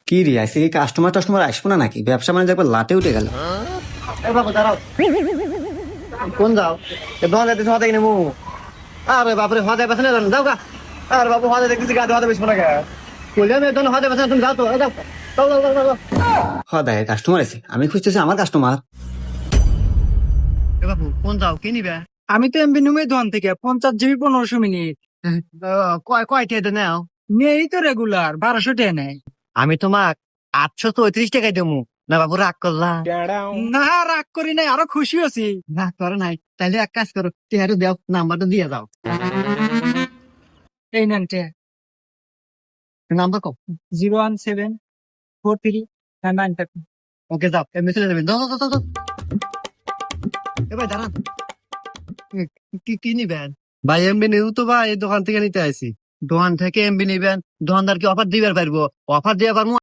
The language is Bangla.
কি রে, আজকে কি কাস্টমার টাস্টমার আসবো না নাকি? ব্যবসা মানে একবার লাটে উঠে গেল। এ বাবু দাঁড়াও, কোন যাও? এ দোকান যাইতেছ হতে কিনে মু। আরে বাপরে হতে বেছে না যাও গা। আরে বাবু হতে দেখতেছি গা হতে বেশবো না গা। বললাম এই দোকান হতে বেছে না, তুমি যাও তো, যাও যাও যাও যাও যাও। হদায় কাস্টমার আছে, আমি খুঁজতেছি আমার কাস্টমার। এ বাবু কোন যাও, কি নিবে? আমি তো এমবি নুমে দোকান থেকে 50 জিবি 1500 মিনিট কয় টিয়া নাও? নেই তো রেগুলার 1200 টাকা নেয়। আমি তোমাক 834 টাকায় দেবো। না বাবু রাগ করলা? না রাগ করি নাই, আরো খুশি আছি। রাগ করো নাই, তাইলে এক কাজ করো, টিয়ারও দাও, নাম্বারটা দিয়ে দাও। এই নেন নাম্বার কও। 01743 ওকে যাও, এমনি চলে যাবেন। দাও দাও দাও দাও। এবার দাঁড়ান, কি কি নিবেন? ভাই এমবি নিউ তো ভাই, এই দোকান থেকে নিতে আইছি। দোকান থেকে এমবি নিবেন, দোকানদার কি অফার দিবার পারবো? অফার দিবার পারবো